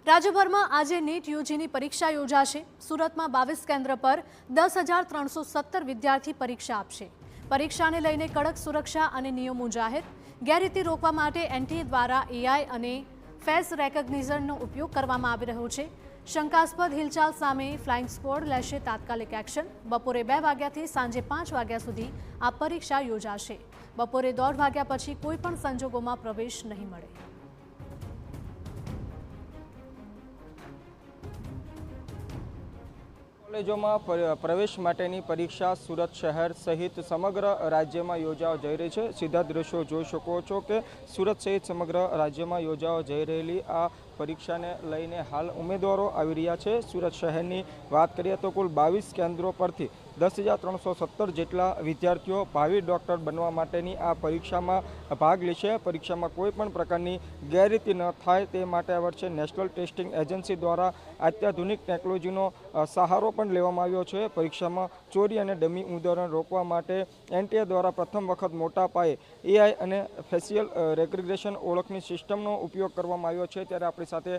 રાજ્યભરમાં આજે નીટ યુજીની પરીક્ષા યોજાશે। સુરતમાં 22 કેન્દ્ર પર 10,317 વિદ્યાર્થી પરીક્ષા આપશે। પરીક્ષાને લઈને કડક સુરક્ષા અને નિયમો જાહેર। ગેરરીતિ રોકવા માટે એનટીએ દ્વારા એઆઈ અને ફેસ રેકગ્નિશનનો ઉપયોગ કરવામાં આવી રહ્યો છે। શંકાસ્પદ હિલચાલ સામે ફ્લાઇંગ સ્ક્વોડ લેશે તાત્કાલિક એક્શન। બપોરે 2 વાગ્યાથી સાંજે 5 વાગ્યા સુધી આ પરીક્ષા યોજાશે। બપોરે 1:30 વાગ્યા પછી કોઈ પણ સંજોગોમાં પ્રવેશ નહીં મળે। કોલેજોમાં પ્રવેશ માટેની પરીક્ષા સુરત શહેર સહિત સમગ્ર રાજ્યમાં યોજાવા જઈ રહી છે। સીધા દ્રશ્યો જોઈ શકો છો કે સુરત સહિત સમગ્ર રાજ્યમાં યોજાવા જઈ રહેલી આ પરીક્ષાને લઈને હાલ ઉમેદવારો આવી રહ્યા છે। સુરત શહેરની વાત કરીએ તો કુલ 22 કેન્દ્રો પરથી 10,317 જેટલા વિદ્યાર્થીઓ ભાવિ ડૉક્ટર બનવા માટેની આ પરીક્ષામાં ભાગ લેશે। પરીક્ષામાં કોઈ પણ પ્રકારની ગેરરીતિ ન થાય તે માટે આ વર્ષે નેશનલ ટેસ્ટિંગ એજન્સી દ્વારા અત્યાધુનિક ટેકનોલોજીનો સહારો પણ લેવામાં આવ્યો છે। પરીક્ષામાં ચોરી અને ડમી ઉમેદવારોને રોકવા માટે એનટીએ દ્વારા પ્રથમ વખત મોટા પાયે એઆઈ અને ફેશિયલ રેકગ્નિશન ઓળખની સિસ્ટમનો ઉપયોગ કરવામાં આવ્યો છે। ત્યારે આપણી સાથે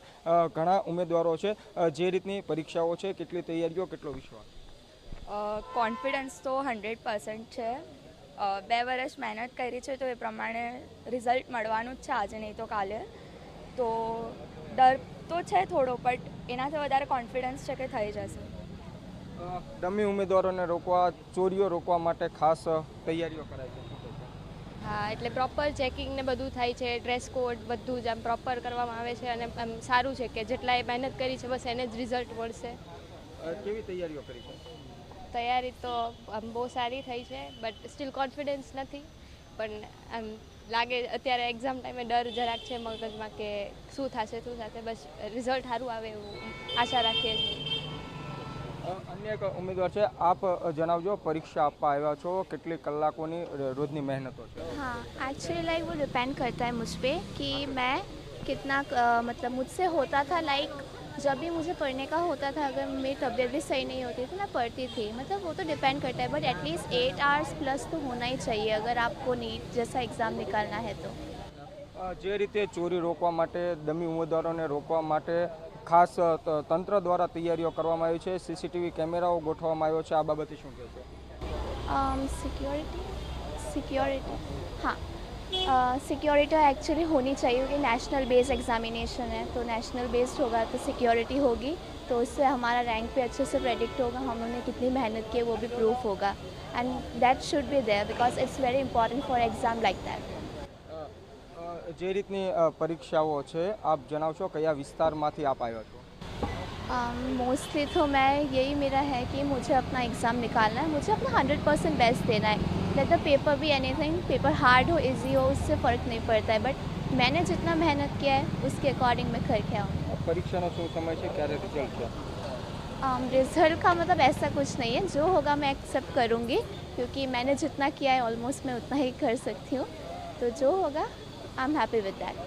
ઘણા ઉમેદવારો છે। જે રીતની પરીક્ષાઓ છે, કેટલી તૈયારીઓ, કેટલો વિશ્વાસ? કોન્ફિડન્સ તો 100% છે। 2 વર્ષ મહેનત કરી છે તો એ પ્રમાણે રિઝલ્ટ મળવાનું જ છે, આજે નહીં તો કાલે। તો ડર તો છે થોડો, બટ એનાથી વધારે કોન્ફિડન્સ છે કે થઈ જશે। ડમી ઉમેદવારોને રોકવા, ચોરીઓ રોકવા માટે ખાસ તૈયારીઓ કરાય છે। હા, એટલે પ્રોપર ચેકિંગ ને બધું થાય છે, ડ્રેસ કોડ બધું જ આમ પ્રોપર કરવામાં આવે છે અને આમ સારું છે કે જેટલાએ મહેનત કરી છે બસ એને જ રિઝલ્ટ મળશે। કેવી તૈયારીઓ કરી છે? તૈયારી તો આમ બહુ સારી થઈ છે, બટ સ્ટીલ કોન્ફિડન્સ નથી। પણ આમ લાગે અત્યારે એક્ઝામ ટાઈમે ડર જરાક છે મગજમાં કે શું થશે। બસ રિઝલ્ટ સારું આવે એવું આશા રાખીએ છીએ। અન્ય એક ઉમેદવાર છે, આપ જણાવજો, પરીક્ષા આપવા આવ્યા છો, કેટલી કલાકોની રોજની મહેનતો છે? हाँ, एक्चुअली लाइक वो डिपेंड करता है मुझ पे कि मैं कितना मतलब मुझसे होता था, लाइक जब भी मुझे पढ़ने का होता था, अगर मेरी तबीयत भी सही नहीं होती तो मैं पढ़ती थी। मतलब वो तो डिपेंड करता है, बट एटलीस्ट 8 आवर्स प्लस तो होना ही चाहिए अगर आपको नीट जैसा एग्ज़ाम निकालना है तो। જે રીતે ચોરી રોકવા માટે, ડમી ઉમેદવારોને રોકવા માટે ખાસ તંત્ર દ્વારા તૈયારીઓ કરવામાં આવી છે। સીસીટીવી કેમેરાઓ ગોઠવવામાં આવ્યો છે, આ બાબતે શું કહેશો? सिक्योरिटी हाँ, सिक्योरिटी एक्चुअली होनी चाहिए क्योंकि नेशनल बेस्ड एग्जामिनेशन है, तो नेशनल बेस्ड होगा तो सिक्योरिटी होगी, तो उससे हमारा रैंक भी अच्छे से प्रेडिक्ट होगा, हम लोगों ने कितनी मेहनत की है वो भी प्रूफ होगा, and that should be there because it's very important for exam like that. જે રીતની પરીક્ષાઓ છે, આપ જણાવશો કયા વિસ્તારમાંથી આપ આવ્યા છો? मोस्टली तो मैं यही मेरा है कि मुझे अपना एग्ज़ाम निकालना है, मुझे अपना 100% बेस्ट देना है। लेट द पेपर भी एनीथिंग, पेपर हार्ड हो इजी हो उससे फ़र्क नहीं पड़ता है, बट मैंने जितना मेहनत किया है उसके अकॉर्डिंग मैं करके आऊँगी। પરીક્ષાનો શું સમય છે, ક્યારે રિઝલ્ટ છે? रिज़ल्ट का मतलब ऐसा कुछ नहीं है, जो होगा मैं एक्सेप्ट करूँगी क्योंकि मैंने जितना किया है ऑलमोस्ट मैं उतना ही कर सकती हूँ, तो जो होगा I am happy with that.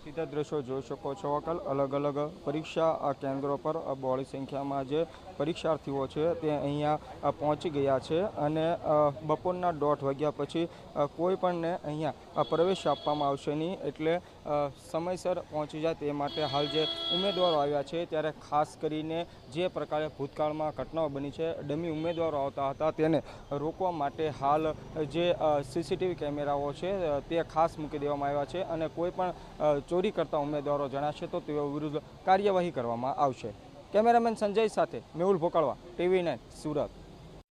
સીધા દ્રશ્યો જોઈ શકો છો અકલ, અલગ અલગ પરીક્ષા કેન્દ્રો પર બહોળી સંખ્યામાં જે પરીક્ષાર્થીઓ છે તે અહીંયા પહોંચી ગયા છે અને બપોરના 1:30 વાગ્યા પછી કોઈ પણને અહીંયા પ્રવેશ આપવામાં આવશે નહીં। એટલે સમયસર પહોંચી જાય તે માટે હાલ જે ઉમેદવારો આવ્યા છે ત્યારે ખાસ કરીને જે પ્રકારે ભૂતકાળમાં ઘટનાઓ બની છે, ડમી ઉમેદવારો આવતા હતા તેને રોકવા માટે હાલ જે સીસીટીવી કેમેરાઓ છે તે ખાસ મૂકી દેવામાં આવ્યા છે અને કોઈ પણ ચોરી કરતા ઉમેદવારો જણાશે તો તેઓ વિરુદ્ધ કાર્યવાહી કરવામાં આવશે। કેમેરામેન સંજય સાથે મેહુલ ભોકાળવા, TV9 સુરત।